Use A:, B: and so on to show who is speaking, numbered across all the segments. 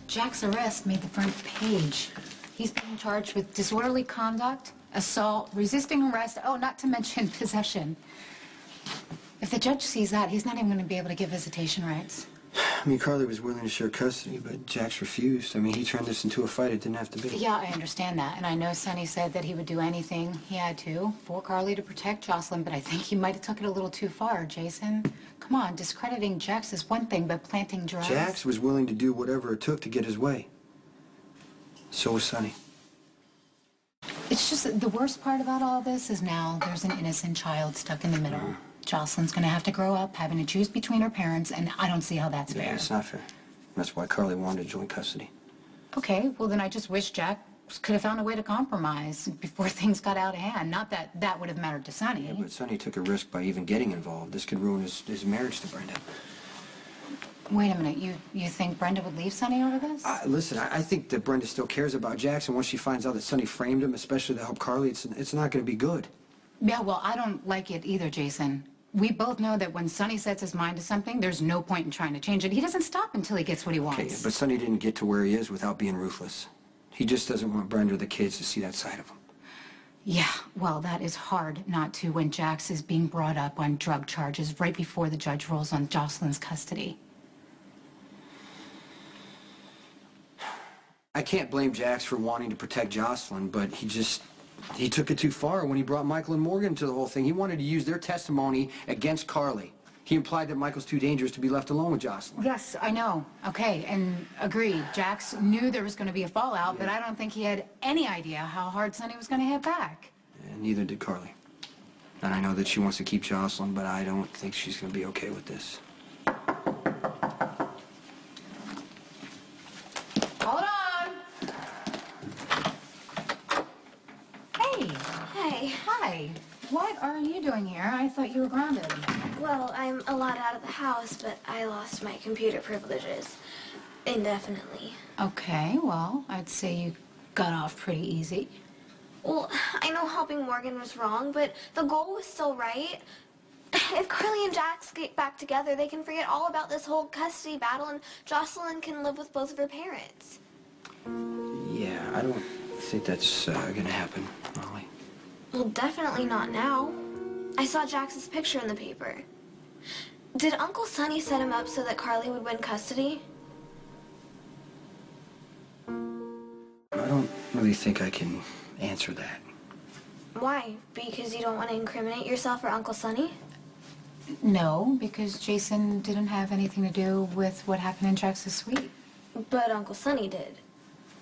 A: Jack's arrest made the front page. He's being charged with disorderly conduct, assault, resisting arrest, oh, not to mention possession. If the judge sees that, he's not even going to be able to give visitation rights.
B: I mean, Carly was willing to share custody, but Jax refused. I mean, he turned this into a fight it didn't have to be.
A: Yeah, I understand that. And I know Sonny said that he would do anything he had to for Carly to protect Jocelyn, but I think he might have took it a little too far, Jason. Come on, discrediting Jax is one thing, but planting drugs...
B: Jax was willing to do whatever it took to get his way. So was Sonny.
A: It's just that the worst part about all this is now there's an innocent child stuck in the middle. Jocelyn's going to have to grow up having to choose between her parents, and I don't see how that's fair.
B: Yeah, it's not fair. That's why Carly wanted joint custody.
A: Okay, well then I just wish Jack could have found a way to compromise before things got out of hand. Not that that would have mattered to Sonny.
B: Yeah, but Sonny took a risk by even getting involved. This could ruin his marriage to Brenda.
A: Wait a minute, you think Brenda would leave Sonny over this?
B: Listen, I think that Brenda still cares about Jackson. Once she finds out that Sonny framed him, especially to help Carly, it's not going to be good.
A: Yeah, well, I don't like it either, Jason. We both know that when Sonny sets his mind to something, there's no point in trying to change it. He doesn't stop until he gets what he wants.
B: Okay, but Sonny didn't get to where he is without being ruthless. He just doesn't want Brenda or the kids to see that side of him.
A: Yeah, well, that is hard not to when Jax is being brought up on drug charges right before the judge rules on Jocelyn's custody.
B: I can't blame Jax for wanting to protect Jocelyn, but he took it too far when he brought Michael and Morgan to the whole thing. He wanted to use their testimony against Carly. He implied that Michael's too dangerous to be left alone with Jocelyn.
A: Yes, I know. Okay, and agreed. Jax knew there was going to be a fallout, but I don't think he had any idea how hard Sonny was going to hit back.
B: And neither did Carly. And I know that she wants to keep Jocelyn, but I don't think she's going to be okay with this.
A: Hold on. Hey.
C: Hey.
A: Hi. What are you doing here? I thought you were grounded.
C: Well, I'm allowed out of the house, but I lost my computer privileges indefinitely.
A: Okay, well, I'd say you got off pretty easy.
C: Well, I know helping Morgan was wrong, but the goal was still right. If Carly and Jax get back together, they can forget all about this whole custody battle, and Jocelyn can live with both of her parents.
B: Yeah, I don't think that's going to happen, Molly.
C: Well, definitely not now. I saw Jax's picture in the paper. Did Uncle Sonny set him up so that Carly would win custody?
B: I don't really think I can answer that.
C: Why? Because you don't want to incriminate yourself or Uncle Sonny?
A: No, because Jason didn't have anything to do with what happened in Jax's suite.
C: But Uncle Sonny did.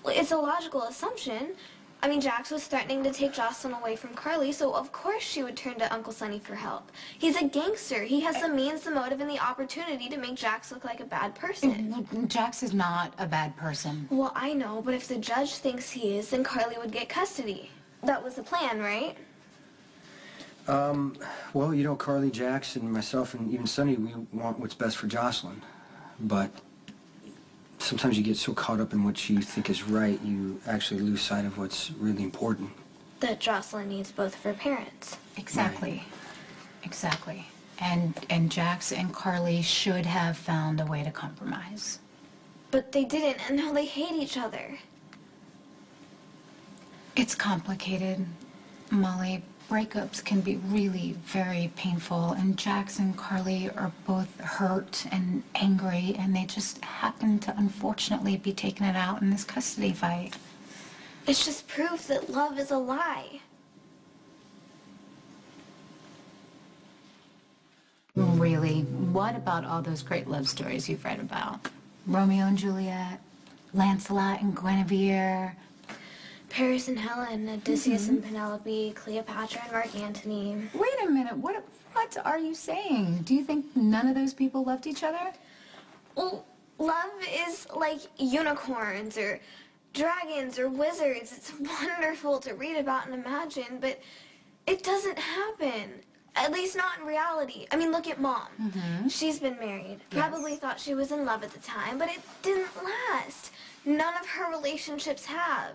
C: Well, it's a logical assumption. I mean, Jax was threatening to take Jocelyn away from Carly, so of course she would turn to Uncle Sonny for help. He's a gangster. He has the means, the motive, and the opportunity to make Jax look like a bad person.
A: Jax is not a bad person.
C: Well, I know, but if the judge thinks he is, then Carly would get custody. That was the plan, right?
B: Well, you know, Carly, Jax, and myself, and even Sonny, we want what's best for Jocelyn. But sometimes you get so caught up in what you think is right, you actually lose sight of what's really important.
C: That Jocelyn needs both of her parents.
A: Exactly.
B: Right.
A: Exactly. And Jax and Carly should have found a way to compromise.
C: But they didn't, and now they hate each other.
A: It's complicated, Molly. Breakups can be really very painful, and Jax and Carly are both hurt and angry, and they just happen to unfortunately be taking it out in this custody fight.
C: It's just proof that love is a lie.
A: Really? What about all those great love stories you've read about? Romeo and Juliet, Lancelot and Guinevere,
C: Paris and Helen, Odysseus and Penelope, Cleopatra and Mark Antony.
A: Wait a minute, what are you saying? Do you think none of those people loved each other?
C: Well, love is like unicorns or dragons or wizards. It's wonderful to read about and imagine, but it doesn't happen. At least not in reality. I mean, look at Mom. She's been married. Probably thought she was in love at the time, but it didn't last. None of her relationships have.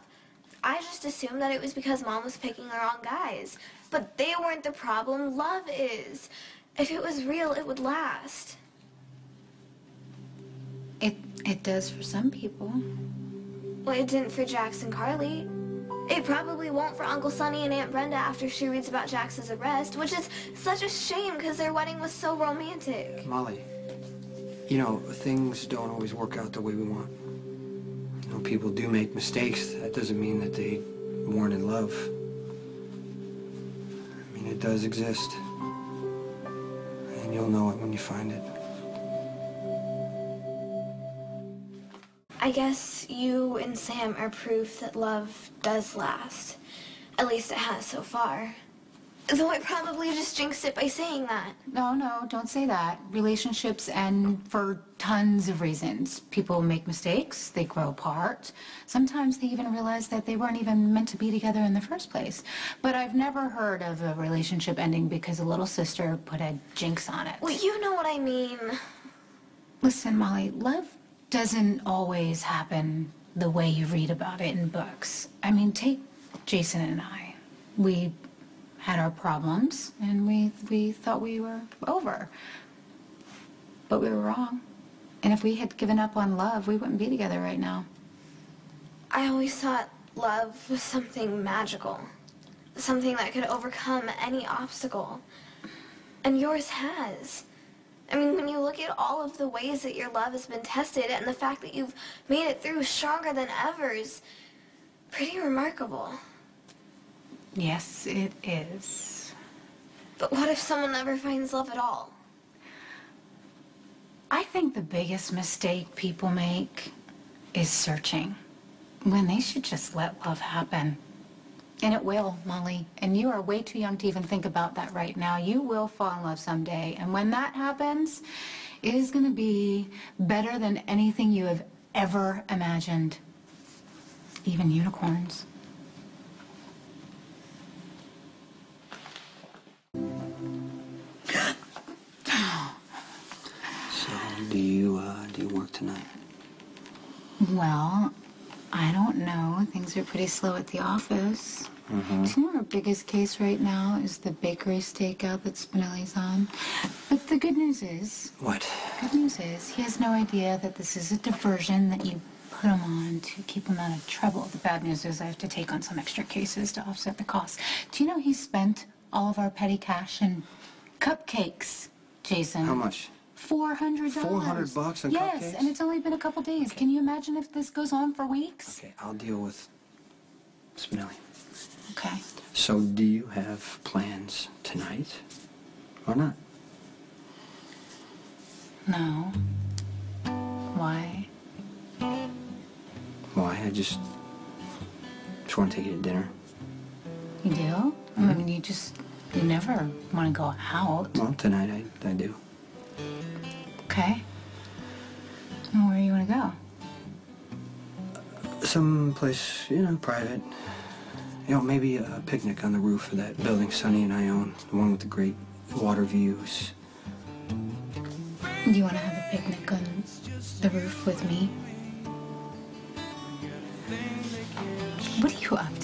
C: I just assumed that it was because Mom was picking the wrong guys. But they weren't the problem. Love is. If it was real, it would last.
A: It does for some people.
C: Well, it didn't for Jax and Carly. It probably won't for Uncle Sonny and Aunt Brenda after she reads about Jax's arrest, which is such a shame because their wedding was so romantic.
B: Molly, you know, things don't always work out the way we want. You know, people do make mistakes. That doesn't mean that they weren't in love. I mean, it does exist. And you'll know it when you find it.
C: I guess you and Sam are proof that love does last. At least it has so far. Though I probably just jinxed it by saying that.
A: No, don't say that. Relationships end for tons of reasons. People make mistakes, they grow apart. Sometimes they even realize that they weren't even meant to be together in the first place. But I've never heard of a relationship ending because a little sister put a jinx on it.
C: Well, you know what I mean.
A: Listen, Molly, love doesn't always happen the way you read about it in books. I mean, take Jason and I. We had our problems, and we thought we were over. But we were wrong. And if we had given up on love, we wouldn't be together right now.
C: I always thought love was something magical. Something that could overcome any obstacle. And yours has. I mean, when you look at all of the ways that your love has been tested and the fact that you've made it through stronger than ever is pretty remarkable.
A: Yes, it is.
C: But what if someone never finds love at all?
A: I think the biggest mistake people make is searching, when they should just let love happen. And it will, Molly. And you are way too young to even think about that right now. You will fall in love someday. And when that happens, it is going to be better than anything you have ever imagined. Even unicorns.
B: So, do you work tonight?
A: Well, I don't know. Things are pretty slow at the office.
B: Mm-hmm.
A: Do you know our biggest case right now is the bakery stakeout that Spinelli's on? But the good news is...
B: What?
A: Good news is he has no idea that this is a diversion that you put him on to keep him out of trouble. The bad news is I have to take on some extra cases to offset the costs. Do you know he spent all of our petty cash in cupcakes, Jason?
B: How much?
A: $400.
B: $400 on
A: yes,
B: cupcakes?
A: Yes, and it's only been a couple days.
B: Okay.
A: Can you imagine if this goes on for weeks?
B: Okay, I'll deal with Spinelli.
A: Okay.
B: So, do you have plans tonight or not?
A: No. Why?
B: Why? I just want to take you to dinner.
A: You do?
B: Mm-hmm.
A: I mean, you never want to go out.
B: Well, tonight I do.
A: Okay. Well, where do you want to go?
B: Some place, you know, private. You know, maybe a picnic on the roof of that building Sonny and I own. The one with the great water views.
A: Do you want to have a picnic on the roof with me? What are you up